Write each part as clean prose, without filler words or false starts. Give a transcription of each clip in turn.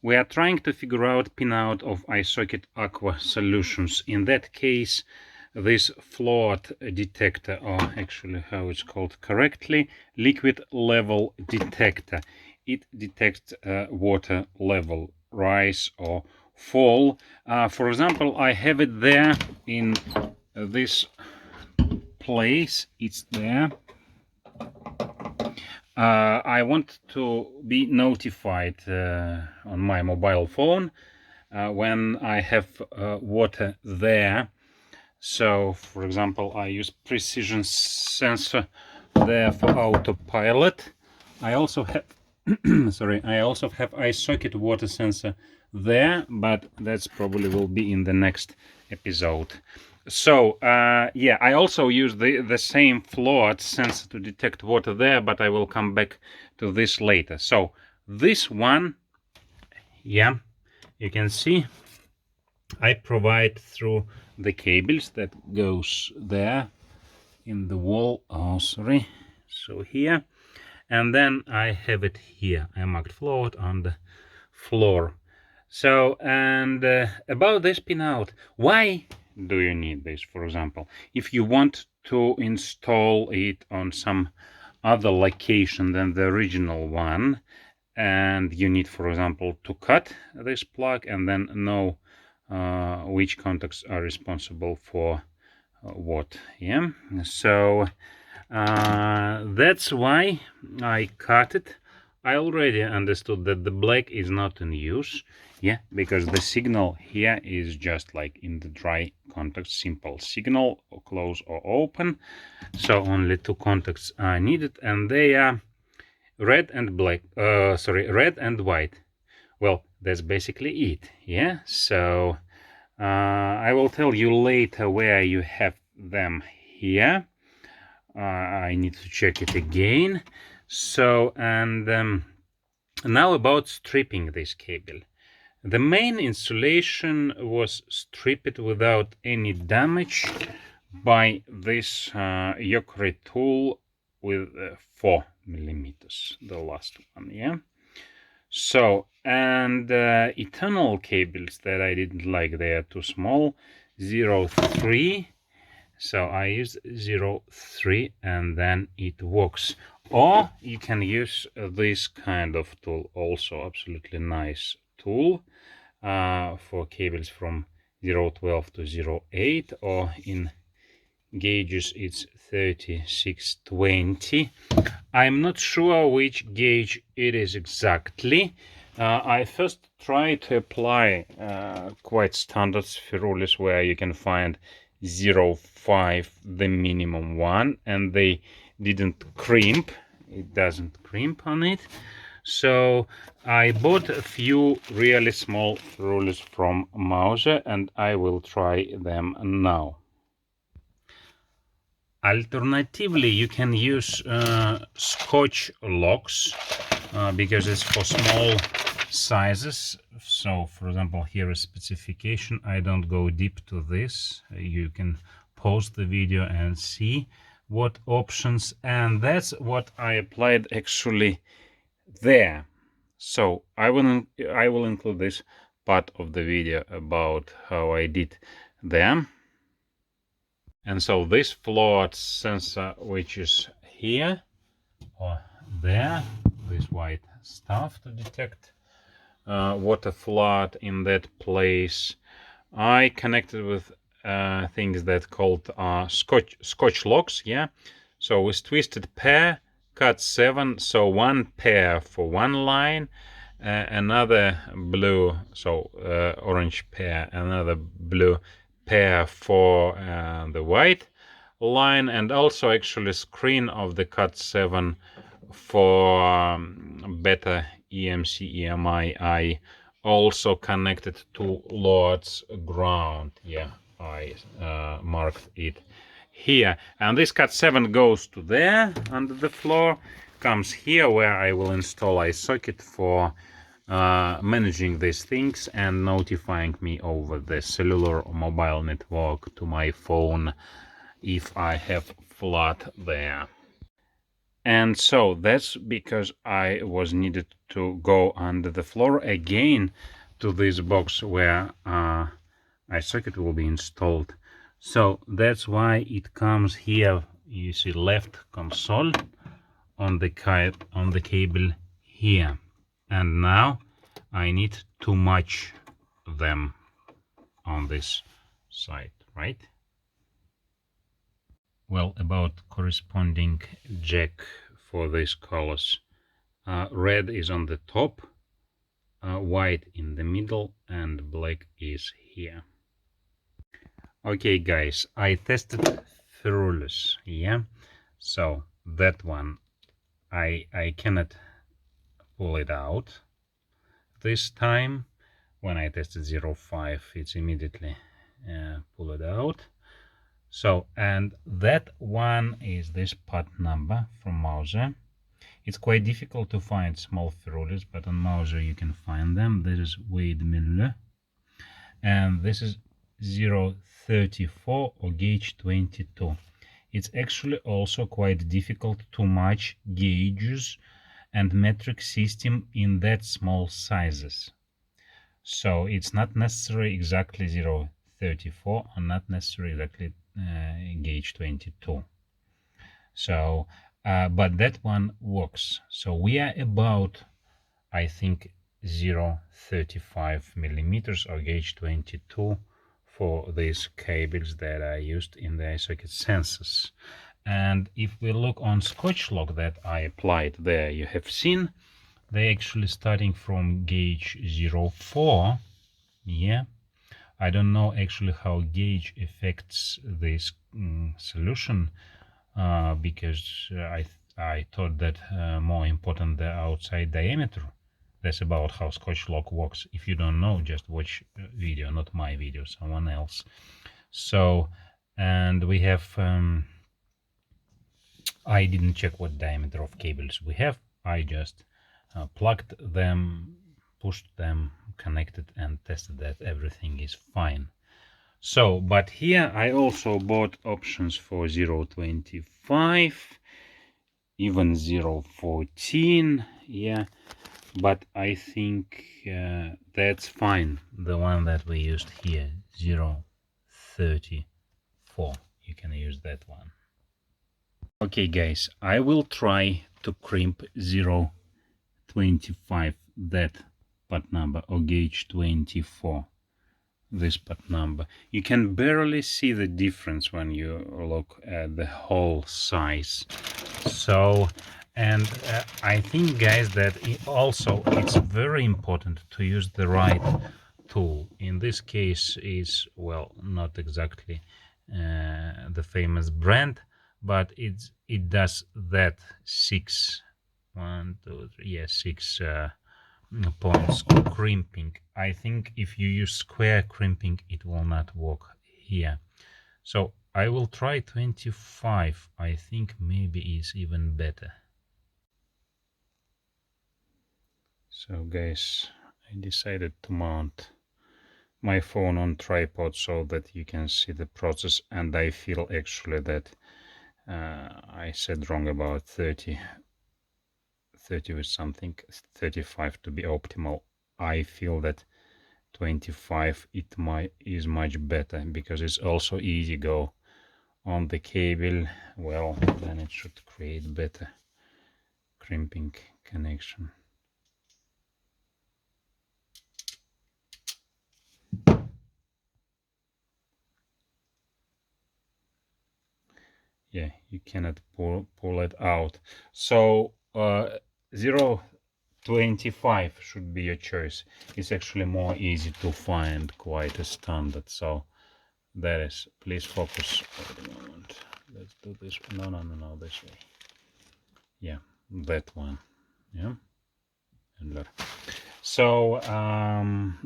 we are trying to figure out pinout of iSocket Aqua solutions. In that case, this float detector, or actually how it's called correctly, liquid level detector. It detects water level rise or fall. For example, I have it there in this place. It's there. I want to be notified on my mobile phone when I have water there. So, for example, I use precision sensor there for autopilot. I also have I also have iSocket water sensor there, but that's probably will be in the next episode. So yeah, I also use the same float sensor to detect water there, but I will come back to this later. So this one, yeah, you can see I provide through the cables that goes there in the wall. Oh, sorry. So here, and then I have it here. I marked float on the floor. So, and about this pinout, why do you need this? For example, if you want to install it on some other location than the original one, and you need, for example, to cut this plug and then know which contacts are responsible for what, yeah. So that's why I cut it. I already understood that the black is not in use, yeah, because the signal here is just like in the dry contact, simple signal, or close or open. So only two contacts are needed, and they are red and black. Red and white. Well, that's basically it, yeah. So I will tell you later where you have them here. I need to check it again. So, and now about stripping this cable. The main insulation was stripped without any damage by this Jokari tool with 4 millimeters, the last one, yeah. So, and eternal cables that I didn't like, they are too small, 0.3. So I use 0.3 and then it works. Or you can use this kind of tool, also absolutely nice tool for cables from 0.12 to 0.8, or in gauges it's 3620. I'm not sure which gauge it is exactly. I first tried to apply quite standard Ferrules where you can find 0.5, the minimum one, and they didn't crimp. It doesn't crimp on it. So I bought a few really small Ferrules from Mauser, and I will try them now. Alternatively, you can use Scotchlocks because it's for small sizes. So, for example, here is specification. I don't go deep to this. You can pause the video and see what options, and that's what I applied actually there. So I will include this part of the video about how I did them. And so this float sensor, which is here or there, this white stuff to detect water flood in that place, I connected with things that called Scotchlocks, yeah. So with twisted pair, CAT7, so one pair for one line, another blue, so orange pair, another blue pair for the white line, and also actually screen of the CAT7 for better EMC EMI. I also connected to Loads ground, yeah, I marked it here, and this CAT7 goes to there under the floor, comes here where I will install iSocket for managing these things and notifying me over the cellular or mobile network to my phone if I have flood there. And so that's because I was needed to go under the floor again to this box where iSocket will be installed. So that's why it comes here. You see left console on the cable here, and now I need to match them on this side, right? Well, about corresponding jack for these colors, red is on the top, white in the middle, and black is here. Okay guys, I tested Ferrules, yeah, so that one I cannot pull it out this time. When I tested 0.5, it's immediately pull it out. So, and that one is this part number from Mauser. It's quite difficult to find small Ferrules, but on Mauser you can find them. This is Weidmuller, and this is 0.34 or gauge 22. It's actually also quite difficult to match gauges and metric system in that small sizes. So it's not necessary exactly 0.34 or not necessarily exactly gauge 22. So but that one works. So we are about, I think, 0.35 millimeters or gauge 22 for these cables that I used in the iSocket sensors. And if we look on Scotchlock that I applied there, you have seen they actually starting from gauge 0.4. Yeah, I don't know actually how gauge affects this solution, because I thought that more important the outside diameter. That's about how Scotchlock works. If you don't know, just watch video, not my video, someone else. So, and we have I didn't check what diameter of cables we have. I just plugged them, pushed them, connected, and tested that everything is fine. So, but here I also bought options for 0.25, even 0.14, yeah, but I think that's fine. The one that we used here, 0.34, you can use that one. Okay guys, I will try to crimp 0.25, that part number, or gauge 24, this part number. You can barely see the difference when you look at the whole size. So, and I think guys that it's very important to use the right tool. In this case is, well, not exactly the famous brand, but it does that 6 points crimping. I think if you use square crimping it will not work here. So I will try 25. I think maybe is even better. So guys, I decided to mount my phone on tripod so that you can see the process, and I feel actually that I said wrong about 30 with something, 35 to be optimal. I feel that 25 is much better, because it's also easy go on the cable. Well, then it should create better crimping connection. Yeah, you cannot pull it out. So 0.25 should be your choice. It's actually more easy to find, quite a standard. So that is, please focus. Wait a moment. Let's do this. No, this way. Yeah, that one. Yeah. So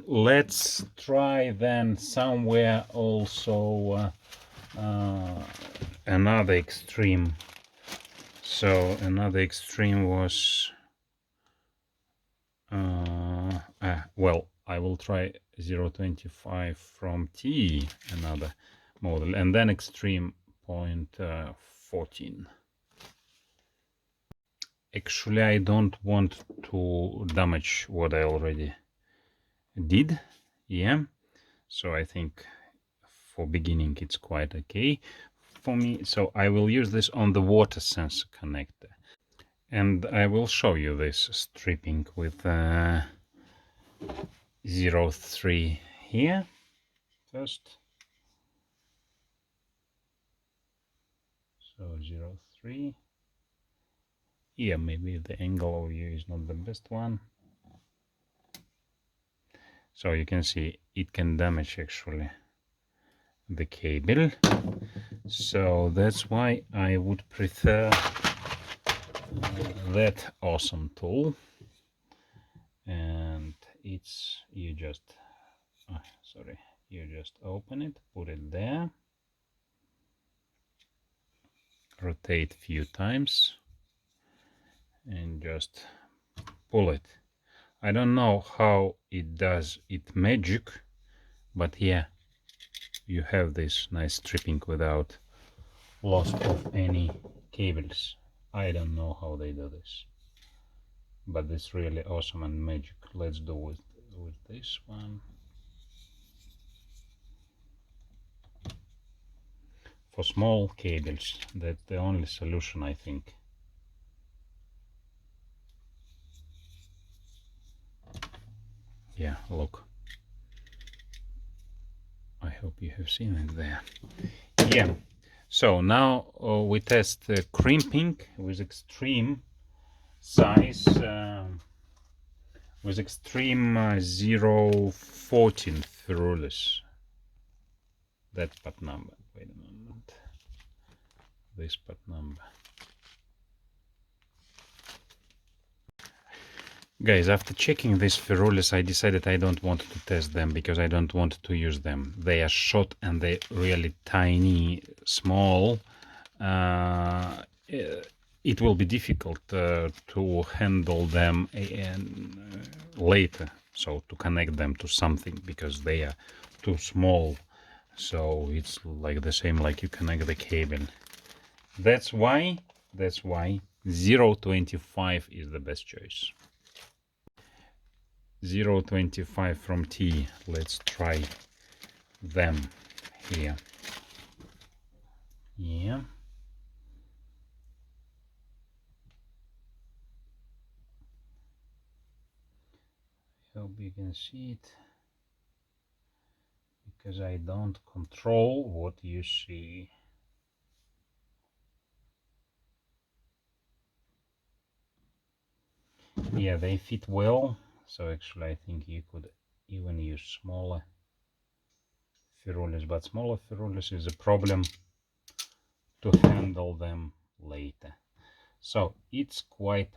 let's try then somewhere also another extreme. So another extreme was well, I will try 0.25 from T, another model, and then extreme 0.14. actually I don't want to damage what I already did. Yeah, so I think for beginning it's quite okay for me. So I will use this on the water sensor connector, and I will show you this stripping with 0.3 here first. So 0.3. Yeah, maybe the angle of view is not the best one. So you can see it can damage actually the cable. So that's why I would prefer that awesome tool. And it's, you just open it, put it there, rotate few times, and just pull it. I don't know how it does its magic, but yeah, you have this nice stripping without loss of any cables. I don't know how they do this, but it's really awesome and magic. Let's do with this one. For small cables, that's the only solution, I think. Yeah, look. I hope you have seen it there. Yeah, so now we test crimping with extreme size, with extreme 0.14 Ferrules. That part number. Wait a moment. This part number. Guys, after checking these Ferrules, I decided I don't want to test them because I don't want to use them. They are short and they're really tiny, small. It will be difficult to handle them later, so to connect them to something, because they are too small. So it's like the same like you connect the cable. That's why 0.25 is the best choice. 0.25 from T. Let's try them here. Yeah. Hope you can see it, because I don't control what you see. Yeah, they fit well. So actually I think you could even use smaller Ferrules, but smaller Ferrules is a problem to handle them later. So it's quite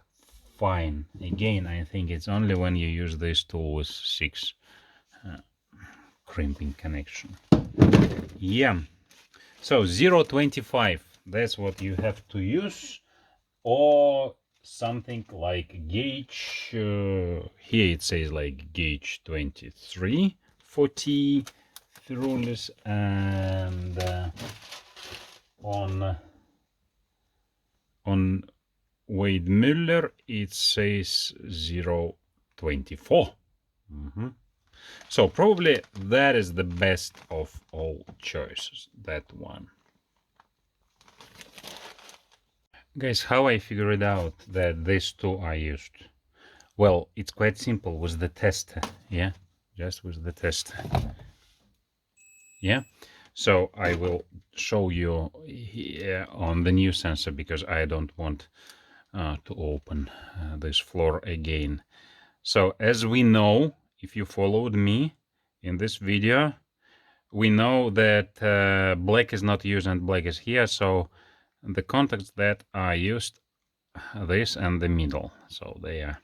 fine. Again, I think it's only when you use this tool with 6 crimping connection. Yeah, so 0.25, that's what you have to use, or something like gauge. Here it says like gauge 23 for T Ferrules, and on Weidmuller it says 0.24. So probably that is the best of all choices, that one. Guys, how I figured out that these two are used? Well, it's quite simple with the tester. Yeah, just with the tester. Yeah, so I will show you here on the new sensor, because I don't want to open this floor again. So as we know, if you followed me in this video, we know that black is not used and black is here. So the contacts that are used, this and the middle, so they are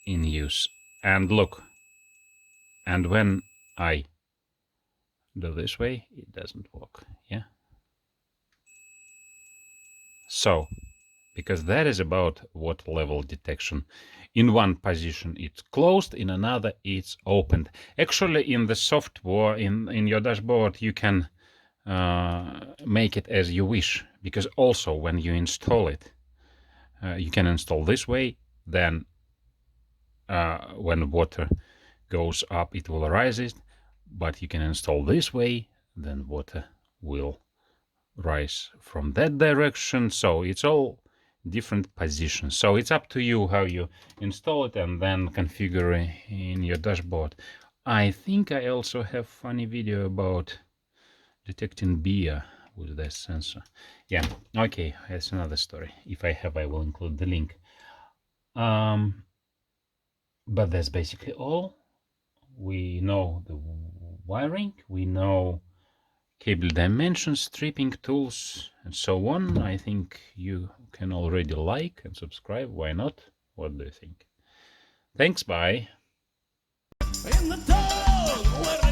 in use. And look, and when I do this way, it doesn't work. Yeah. So, because that is about water level detection. In one position it's closed, in another it's opened. Actually, in the software, in your dashboard, you can make it as you wish, because also when you install it, You can install this way, then when water goes up it will rise it, but you can install this way, then water will rise from that direction. So it's all different positions, so it's up to you how you install it and then configure in your dashboard. I think I also have funny video about detecting beer with that sensor. Yeah, okay, that's another story. If I have, I will include the link. But that's basically all. We know the wiring, we know cable dimensions, stripping tools, and so on. I think you can already like and subscribe. Why not? What do you think? Thanks, bye. In the dog,